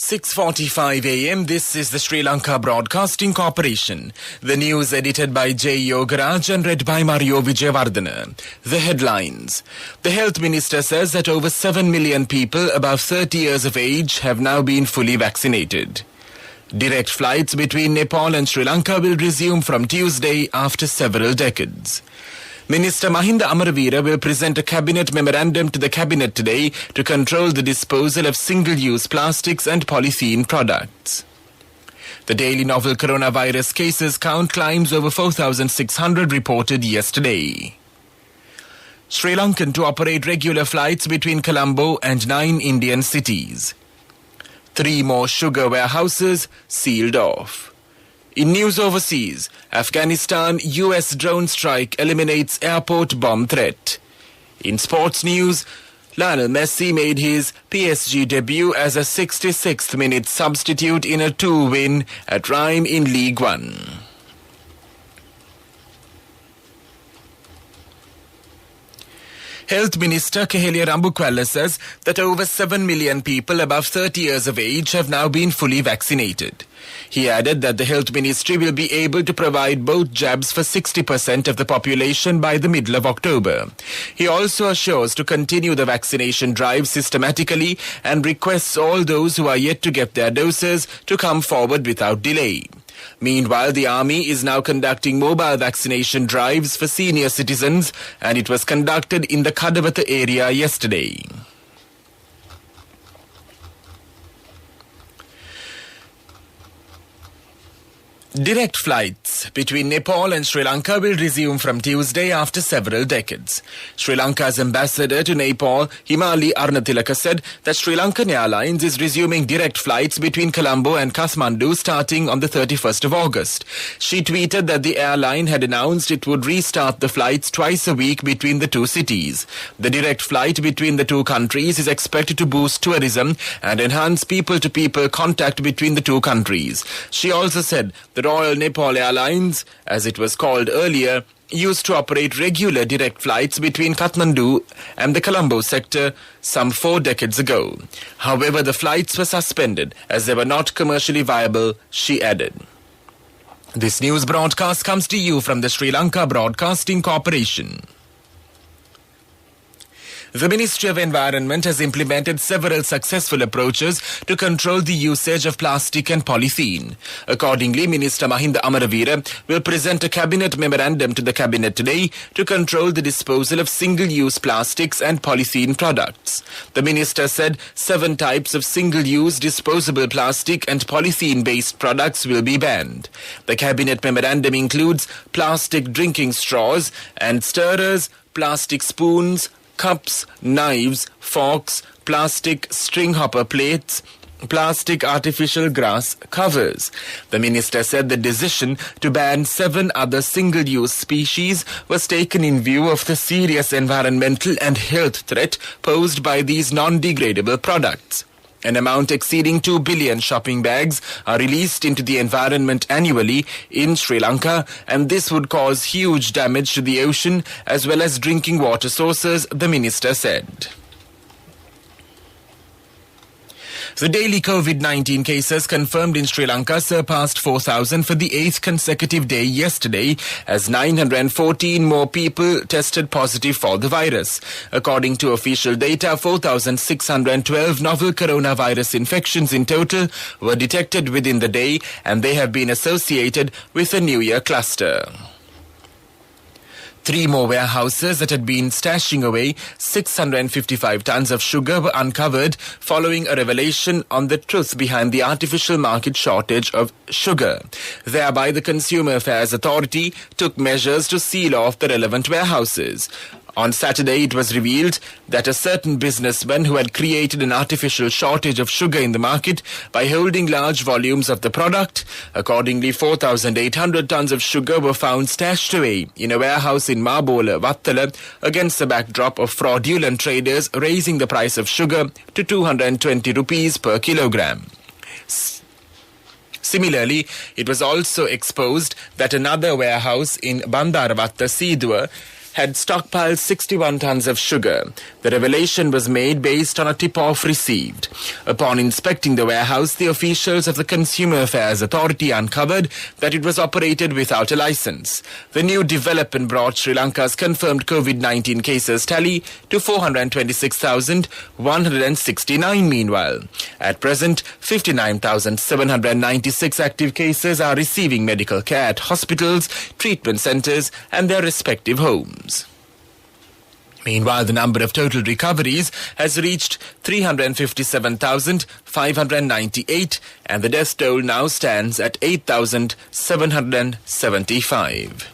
6:45 a.m. This is the Sri Lanka Broadcasting Corporation. The news edited by J. Yogaraj and read by Mario Vijayawardena. The headlines. The Health Minister says that over 7 million people above 30 years of age have now been fully vaccinated. Direct flights between Nepal and Sri Lanka will resume from Tuesday after several decades. Minister Mahinda Amaraveera will present a cabinet memorandum to the cabinet today to control the disposal of single-use plastics and polythene products. The daily novel coronavirus cases count climbs over 4,600 reported yesterday. Sri Lankan to operate regular flights between Colombo and 9 Indian cities. 3 more sugar warehouses sealed off. In news overseas, Afghanistan US drone strike eliminates airport bomb threat. In sports news, Lionel Messi made his PSG debut as a 66th minute substitute in a 2 win at Rhyme in League One. Health Minister Kehelia Rambukwala says that over 7 million people above 30 years of age have now been fully vaccinated. He added that the Health Ministry will be able to provide both jabs for 60% of the population by the middle of October. He also assures to continue the vaccination drive systematically and requests all those who are yet to get their doses to come forward without delay. Meanwhile, the Army is now conducting mobile vaccination drives for senior citizens, and it was conducted in the Kadawatha area yesterday. Direct flights between Nepal and Sri Lanka will resume from Tuesday after several decades. Sri Lanka's ambassador to Nepal, Himali Arnatilaka, said that Sri Lankan Airlines is resuming direct flights between Colombo and Kathmandu starting on the 31st of August. She tweeted that the airline had announced it would restart the flights twice a week between the two cities. The direct flight between the two countries is expected to boost tourism and enhance people-to-people contact between the two countries. She also said the Royal Nepal Airlines, as it was called earlier, used to operate regular direct flights between Kathmandu and the Colombo sector some 4 decades ago. However, the flights were suspended as they were not commercially viable, she added. This news broadcast comes to you from the Sri Lanka Broadcasting Corporation. The Ministry of Environment has implemented several successful approaches to control the usage of plastic and polythene. Accordingly, Minister Mahinda Amaraveera will present a cabinet memorandum to the cabinet today to control the disposal of single-use plastics and polythene products. The minister said 7 types of single-use disposable plastic and polythene-based products will be banned. The cabinet memorandum includes plastic drinking straws and stirrers, plastic spoons, cups, knives, forks, plastic string hopper plates, plastic artificial grass covers. The minister said the decision to ban 7 other single-use species was taken in view of the serious environmental and health threat posed by these non-degradable products. An amount exceeding 2 billion shopping bags are released into the environment annually in Sri Lanka, and this would cause huge damage to the ocean as well as drinking water sources, the minister said. The daily COVID-19 cases confirmed in Sri Lanka surpassed 4,000 for the 8th consecutive day yesterday, as 914 more people tested positive for the virus. According to official data, 4,612 novel coronavirus infections in total were detected within the day, and they have been associated with a New Year cluster. 3 more warehouses that had been stashing away 655 tons of sugar were uncovered following a revelation on the truth behind the artificial market shortage of sugar. Thereby, the Consumer Affairs Authority took measures to seal off the relevant warehouses. On Saturday, it was revealed that a certain businessman who had created an artificial shortage of sugar in the market by holding large volumes of the product. Accordingly, 4,800 tons of sugar were found stashed away in a warehouse in Mabola, Vattala, against the backdrop of fraudulent traders raising the price of sugar to 220 rupees per kilogram. Similarly, it was also exposed that another warehouse in Bandaravatta, Sidua, had stockpiled 61 tons of sugar. The revelation was made based on a tip-off received. Upon inspecting the warehouse, the officials of the Consumer Affairs Authority uncovered that it was operated without a license. The new development brought Sri Lanka's confirmed COVID-19 cases tally to 426,169 meanwhile. At present, 59,796 active cases are receiving medical care at hospitals, treatment centres and their respective homes. Meanwhile, the number of total recoveries has reached 357,598 and the death toll now stands at 8,775.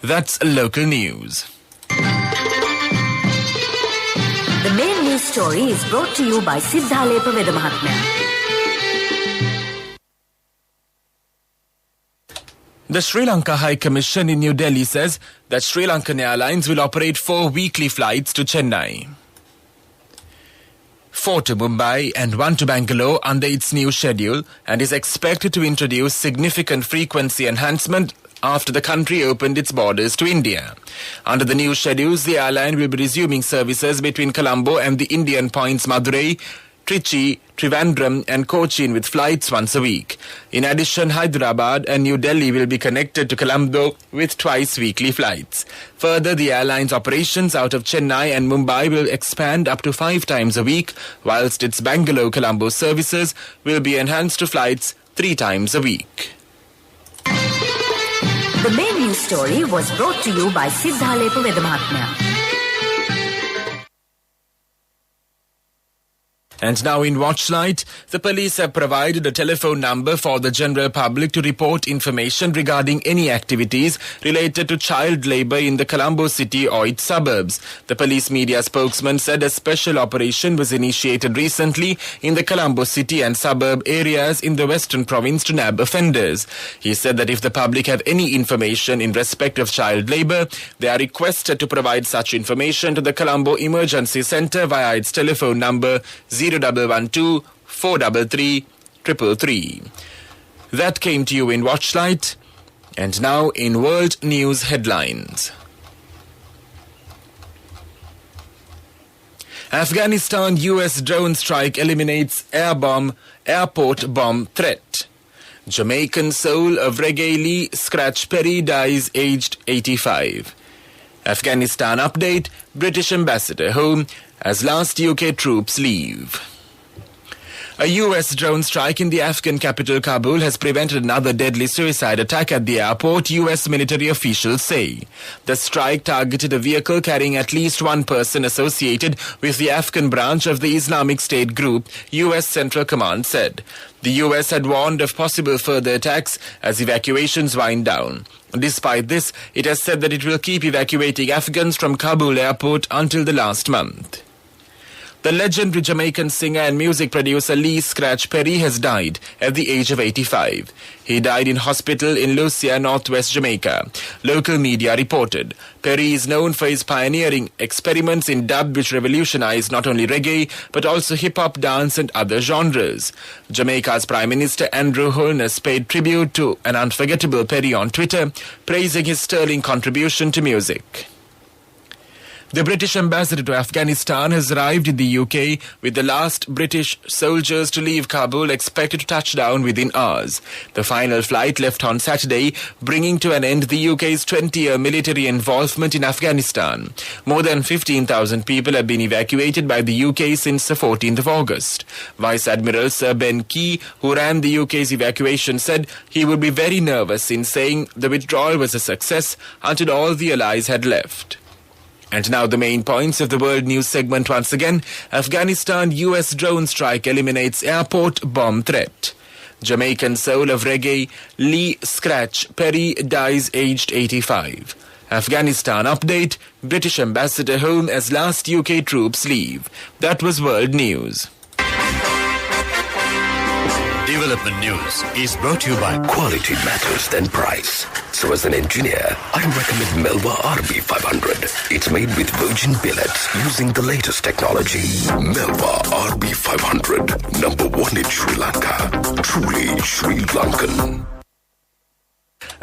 That's local news. The main news story is brought to you by Siddhalepa Veda Mahatmya. The Sri Lanka High Commission in New Delhi says that Sri Lankan Airlines will operate 4 weekly flights to Chennai, 4 to Mumbai and 1 to Bangalore under its new schedule, and is expected to introduce significant frequency enhancement after the country opened its borders to India. Under the new schedules, the airline will be resuming services between Colombo and the Indian points Madurai, Trichy, Trivandrum and Cochin with flights once a week. In addition, Hyderabad and New Delhi will be connected to Colombo with twice weekly flights. Further, the airline's operations out of Chennai and Mumbai will expand up to 5 times a week, whilst its Bangalore-Colombo services will be enhanced to flights 3 times a week. The main news story was brought to you by Siddhalepa Veda Mahatmya. And now in Watchlight, the police have provided a telephone number for the general public to report information regarding any activities related to child labour in the Colombo city or its suburbs. The police media spokesman said a special operation was initiated recently in the Colombo city and suburb areas in the western province to nab offenders. He said that if the public have any information in respect of child labour, they are requested to provide such information to the Colombo Emergency Centre via its telephone number 0112 433 333. That came to you in Watchlight. And now in World News Headlines. Afghanistan US drone strike eliminates airport bomb threat. Jamaican soul of reggae Lee Scratch Perry dies aged 85. Afghanistan update, British ambassador home as last UK troops leave. A US drone strike in the Afghan capital Kabul has prevented another deadly suicide attack at the airport, US military officials say. The strike targeted a vehicle carrying at least one person associated with the Afghan branch of the Islamic State group, US Central Command said. The US had warned of possible further attacks as evacuations wind down. Despite this, it has said that it will keep evacuating Afghans from Kabul airport until the last month. The legendary Jamaican singer and music producer Lee Scratch Perry has died at the age of 85. He died in hospital in Lucia, northwest Jamaica. Local media reported. Perry is known for his pioneering experiments in dub which revolutionized not only reggae but also hip-hop, dance and other genres. Jamaica's Prime Minister Andrew Holness paid tribute to an unforgettable Perry on Twitter, praising his sterling contribution to music. The British ambassador to Afghanistan has arrived in the UK with the last British soldiers to leave Kabul expected to touch down within hours. The final flight left on Saturday, bringing to an end the UK's 20-year military involvement in Afghanistan. More than 15,000 people have been evacuated by the UK since the 14th of August. Vice Admiral Sir Ben Key, who ran the UK's evacuation, said he would be very nervous in saying the withdrawal was a success until all the allies had left. And now the main points of the World News segment once again. Afghanistan US drone strike eliminates airport bomb threat. Jamaican soul of reggae Lee Scratch Perry dies aged 85. Afghanistan update, British ambassador home as last UK troops leave. That was World News. Development News is brought to you by Quality Matters Than Price. So as an engineer, I recommend Melva RB500. It's made with virgin billets using the latest technology. Melva RB500, number 1 in Sri Lanka. Truly Sri Lankan.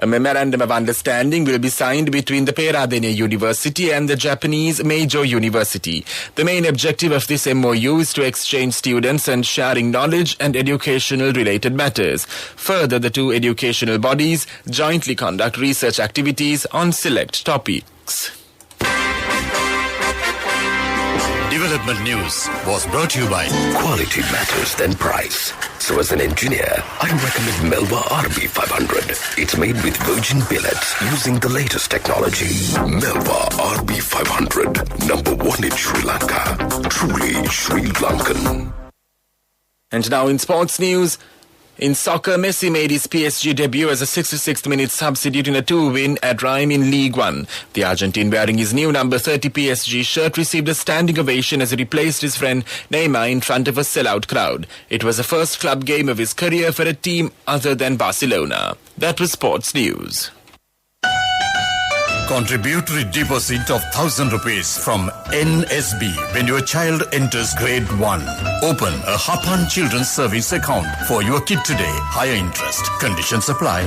A memorandum of understanding will be signed between the Peradeniya University and the Japanese Meiji University. The main objective of this MOU is to exchange students and sharing knowledge and educational related matters. Further, the two educational bodies jointly conduct research activities on select topics. Development News was brought to you by Quality matters than price. So as an engineer, I recommend Melva RB500. It's made with virgin billets using the latest technology. Melva RB500, number one in Sri Lanka. Truly Sri Lankan. And now in sports news. In soccer, Messi made his PSG debut as a 66th minute substitute in a 2-win at Reims in League One. The Argentine, wearing his new number 30 PSG shirt, received a standing ovation as he replaced his friend Neymar in front of a sellout crowd. It was the first club game of his career for a team other than Barcelona. That was sports news. Contributory deposit of 1,000 rupees from NSB when your child enters grade 1. Open a Hapan Children's Service account for your kid today. Higher interest. Conditions apply.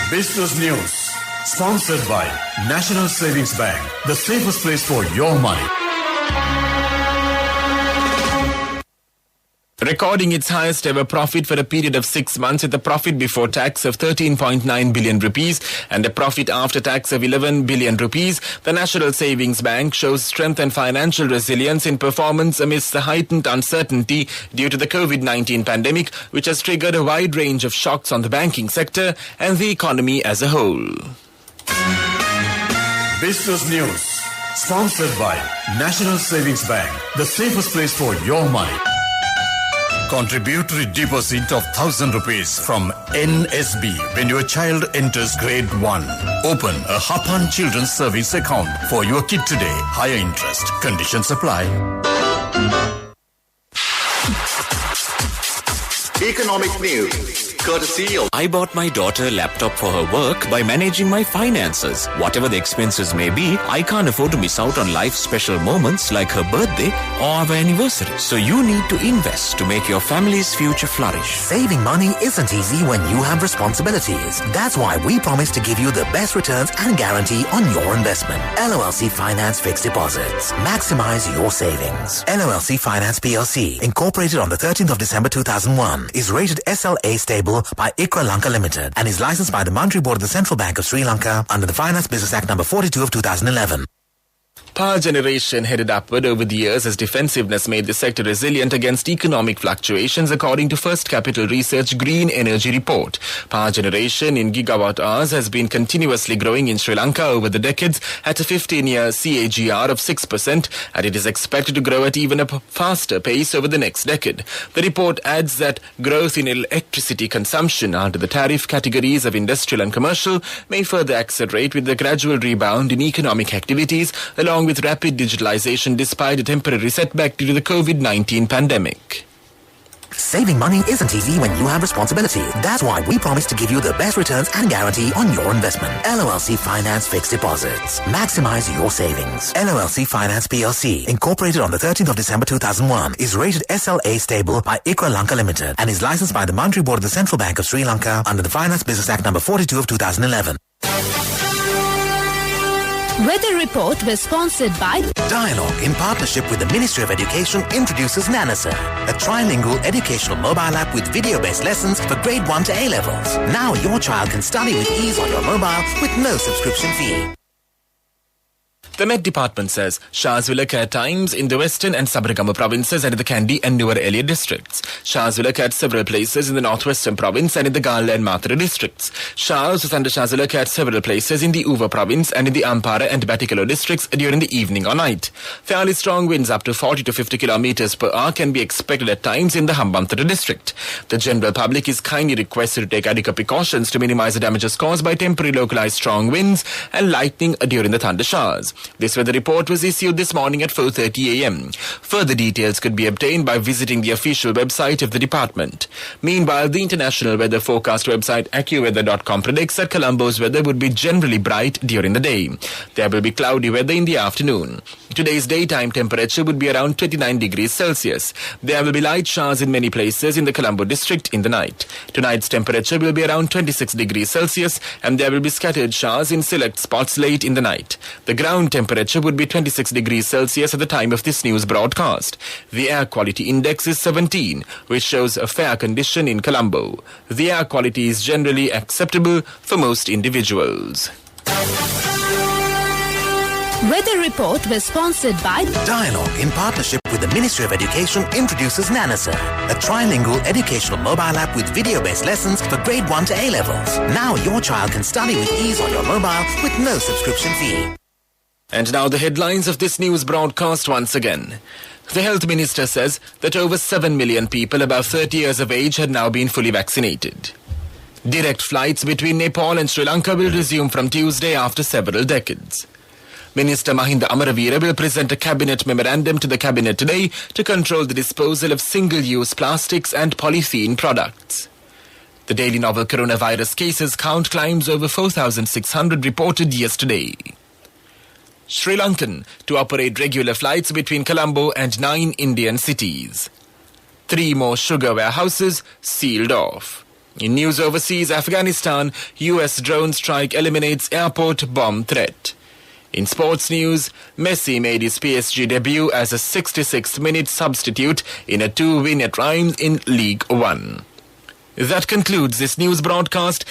Business News. Sponsored by National Savings Bank. The safest place for your money. Recording its highest ever profit for a period of 6 months with a profit before tax of 13.9 billion rupees and a profit after tax of 11 billion rupees, the National Savings Bank shows strength and financial resilience in performance amidst the heightened uncertainty due to the COVID-19 pandemic, which has triggered a wide range of shocks on the banking sector and the economy as a whole. Business News. Sponsored by National Savings Bank. The safest place for your money. Contributory deposit of 1,000 rupees from NSB when your child enters grade 1. Open a Hapan Children's Service account for your kid today. Higher interest. Conditions apply. Economic news. Courtesy of I bought my daughter a laptop for her work by managing my finances. Whatever the expenses may be, I can't afford to miss out on life's special moments like her birthday or our anniversary. So you need to invest to make your family's future flourish. Saving money isn't easy when you have responsibilities. That's why we promise to give you the best returns and guarantee on your investment. LOLC Finance Fixed Deposits. Maximize your savings. LOLC Finance PLC, incorporated on the 13th of December 2001, is rated SLA stable by ICRA Lanka Limited and is licensed by the Monetary Board of the Central Bank of Sri Lanka under the Finance Business Act number 42 of 2011. Power generation headed upward over the years as defensiveness made the sector resilient against economic fluctuations, according to First Capital Research Green Energy Report. Power generation in gigawatt hours has been continuously growing in Sri Lanka over the decades at a 15-year CAGR of 6%, and it is expected to grow at even a faster pace over the next decade. The report adds that growth in electricity consumption under the tariff categories of industrial and commercial may further accelerate with the gradual rebound in economic activities, along with rapid digitalization despite a temporary setback due to the COVID-19 pandemic. Saving money isn't easy when you have responsibility. That's why we promise to give you the best returns and guarantee on your investment. LOLC Finance Fixed Deposits. Maximize your savings. LOLC Finance PLC, incorporated on the 13th of December 2001, is rated SLA stable by ICRA Lanka Limited and is licensed by the Monetary Board of the Central Bank of Sri Lanka under the Finance Business Act number 42 of 2011. Weather report was sponsored by Dialogue, in partnership with the Ministry of Education, introduces Nanasa, a trilingual educational mobile app with video-based lessons for grade 1 to A-levels. Now your child can study with ease on your mobile with no subscription fee. The Met Department says showers will occur at times in the western and Sabaragama provinces and in the Kandy and Nuwara Eliya districts. Showers will occur at several places in the northwestern province and in the Gala and Mathura districts. Showers with thundershowers will occur at several places in the Uva province and in the Ampara and Batikalo districts during the evening or night. Fairly strong winds up to 40 to 50 kilometers per hour can be expected at times in the Hambantota district. The general public is kindly requested to take adequate precautions to minimize the damages caused by temporary localized strong winds and lightning during the thunder showers. This weather report was issued this morning at 4:30 a.m. Further details could be obtained by visiting the official website of the department. Meanwhile, the international weather forecast website AccuWeather.com predicts that Colombo's weather would be generally bright during the day. There will be cloudy weather in the afternoon. Today's daytime temperature would be around 29 degrees Celsius. There will be light showers in many places in the Colombo district in the night. Tonight's temperature will be around 26 degrees Celsius and there will be scattered showers in select spots late in the night. The ground temperature would be 26 degrees Celsius at the time of this news broadcast. The air quality index is 17, which shows a fair condition in Colombo. The air quality is generally acceptable for most individuals. Weather report was sponsored by Dialogue, in partnership with the Ministry of Education, introduces Nanasa, a trilingual educational mobile app with video-based lessons for grade 1 to A-levels. Now your child can study with ease on your mobile with no subscription fee. And now the headlines of this news broadcast once again. The Health Minister says that over 7 million people above 30 years of age had now been fully vaccinated. Direct flights between Nepal and Sri Lanka will resume from Tuesday after several decades. Minister Mahinda Amaraveera will present a cabinet memorandum to the cabinet today to control the disposal of single-use plastics and polythene products. The daily novel coronavirus cases count climbs over 4,600 reported yesterday. Sri Lankan to operate regular flights between Colombo and 9 Indian cities. 3 more sugar warehouses sealed off. In news overseas, Afghanistan, US drone strike eliminates airport bomb threat. In sports news, Messi made his PSG debut as a 66th-minute substitute in a 2-win at Reims in League One. That concludes this news broadcast.